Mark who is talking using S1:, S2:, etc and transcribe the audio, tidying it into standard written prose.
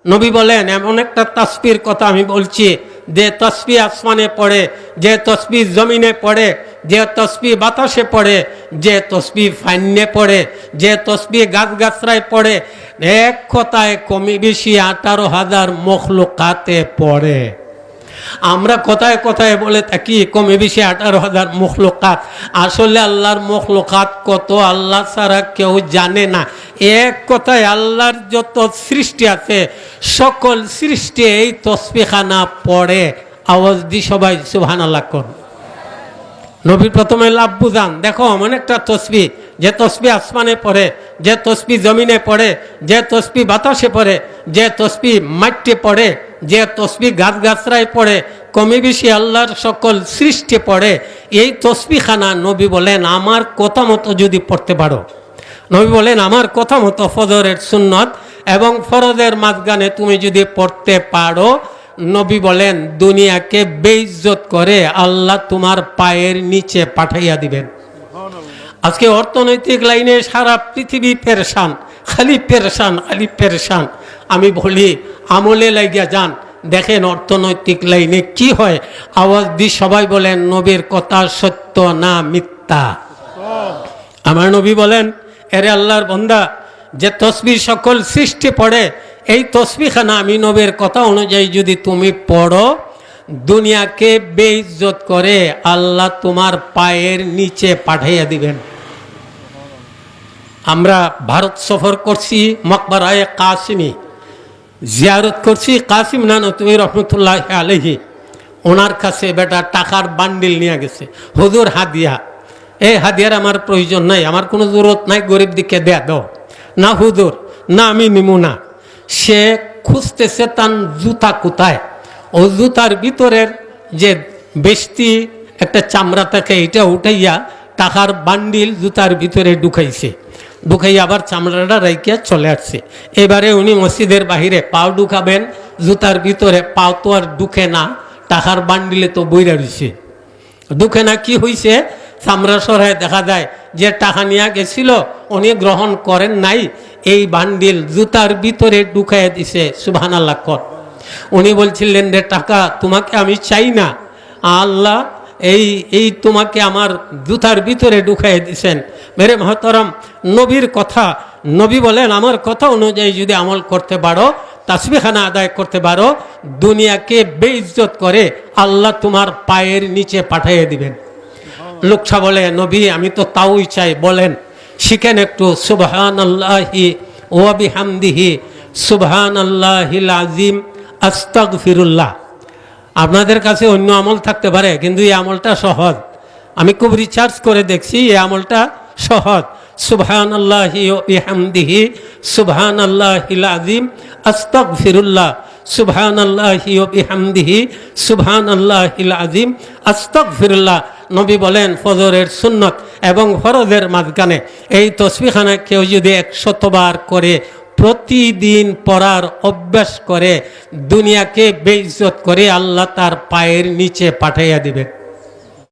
S1: নবী বলেন এমন একটা তাসবির কথা আমি বলছি, যে তসবি আসমানে পড়ে, যে তসবি জমিনে পড়ে, যে তসবি বাতাসে পড়ে, যে তসবি ফাইন্যে পড়ে, যে তসবি গাছগাছরায় পড়ে, এক কথায় কমই বেশি 18,000 মখলুকাতে পড়ে। আমরা কথায় কথায় বলে থাকি কমে বেশি 18,000 মখলুকাত। আসলে আল্লাহর মখলুকাত কত আল্লাহ ছাড়া কেউ জানে না। এক কথায় আল্লাহর যত সৃষ্টি আছে সকল সৃষ্টি এই তসবিখানা পড়ে। আওয়াজ দি সবাই সুবহানাল্লাহ কোন। নবী প্রথমে লাভ বুঝান, দেখো এমন একটা তসবি, যে তসবি আসমানে পড়ে, যে তসবি জমিনে পড়ে, যে তসবি বাতাসে পড়ে, যে তসবি মাটিতে পড়ে, যে তসবি গাছগাছরায় পড়ে, কমে বেশি আল্লাহর সকল সৃষ্টি পড়ে। এই তসবিখানা নবী বলেন আমার কথা মতো যদি পড়তে পারো, নবী বলেন আমার কথা মতো ফজরের সুন্নত এবং ফরজের মাঝখানে তুমি যদি পড়তে পারো, নবী বলেন দুনিয়াকে বেইজ্জত করে আল্লাহ তোমার পায়ের নিচে পাঠাইয়া দিবেন। আজকে অর্থনৈতিক লাইনে সারা পৃথিবী পেরেশান, খালি পেরেশান, খালি পেরেশান। আমি বলি আমলে লাগিয়া যান, দেখেন অর্থনৈতিক লাইনে কি হয়। আওয়াজ দি সবাই বলেন নবীর কথা সত্য না মিথ্যা? আমার নবী বলেন এরে আল্লাহর বান্দা, যে তসবির সকল সৃষ্টি পড়ে, এই তসবিখানা আমি নবীর কথা অনুযায়ী যদি তুমি পড়ো, দুনিয়াকে বেইজ্জত করে আল্লাহ তোমার পায়ের নিচে পাঠাইয়া দিবেন। আমরা ভারত সফর করছি, মকবরায়ে কাসিমি জিয়ারত করছি। কাসিম নানতুবি রহমতুল্লাহ আলাইহি ওনার কাছে বেটা টাকার বান্ডিল নিয়ে গেছে, হুজুর হাদিয়া। এই হাদিয়ার আমার প্রয়োজন নাই, আমার কোনো জরুরত নাই, গরিব দিকে দেয়া দাও না হুজুর, না আমি নিমু না। সে খুঁজতেছে তার জুতা কোথায়, ও জুতার ভিতরের যে বেষ্টি একটা চামড়া থাকে এটা উঠাইয়া টাকার বান্ডিল জুতার ভিতরে ঢুকাইছে, ঢুকাইয়া আবার চামড়াটা রাইকিয়া চলে আসছে। এবারে উনি মসজিদের বাহিরে পাও ঢুকাবেন, জুতার ভিতরে পাও তো আর ঢুকে না, টাকার বান্ডিলে তো বইরা রয়েছে, ঢুকে না। কি হয়েছে, চামড়া সরায় দেখা যায় যে টাকা নিয়ে গেছিল উনি গ্রহণ করেন নাই, এই বান্ডিল জুতার ভিতরে ঢুকাইয়া দিছে। সুবহানাল্লাহ কর। উনি বলছিলেন রে টাকা তোমাকে আমি চাই না, আল্লাহ এই তোমাকে আমার জুতার ভিতরে ঢুকাইয়া দিছেন। মেরে মহতরম, নবীর কথা, নবী বলেন আমার কথা অনুযায়ী যদি আমল করতে পারো, তাসবিখানা আদায় করতে পারো, দুনিয়াকে বেইজ্জত করে আল্লাহ তোমার পায়ের নিচে পাঠিয়ে দিবেন। লোকটা বলে নবী আমি তো তাওই চাই, বলেন শিখেন একটু। সুবহানাল্লাহি ওয়া বিহামদিহি সুবহানাল্লাহিল আযীম আস্তাগফিরুল্লাহ। আপনাদের কাছে অন্য আমল থাকতে পারে, কিন্তু এই আমলটা সহজ। আমি খুব রিসার্চ করে দেখছি, এই আমলটা সহজ। সুবহানাল্লাহি ওয়া বিহামদিহি সুবহানাল্লাহিল আযীম আস্তাগফিরুল্লাহ, সুবহানাল্লাহি ওয়া বিহামদিহি সুবহানাল্লাহিল আযীম আস্তাগফিরুল্লাহ। নবী বলেন ফজরের সুন্নত এবং ফরজের মাঝখানে এই তসবিখানা কেউ যদি 100 বার করে প্রতিদিন পড়ার অভ্যাস করে, দুনিয়াকে বেইজ্জত করে আল্লাহ তার পায়ের নিচে পাঠাইয়া দিবেন।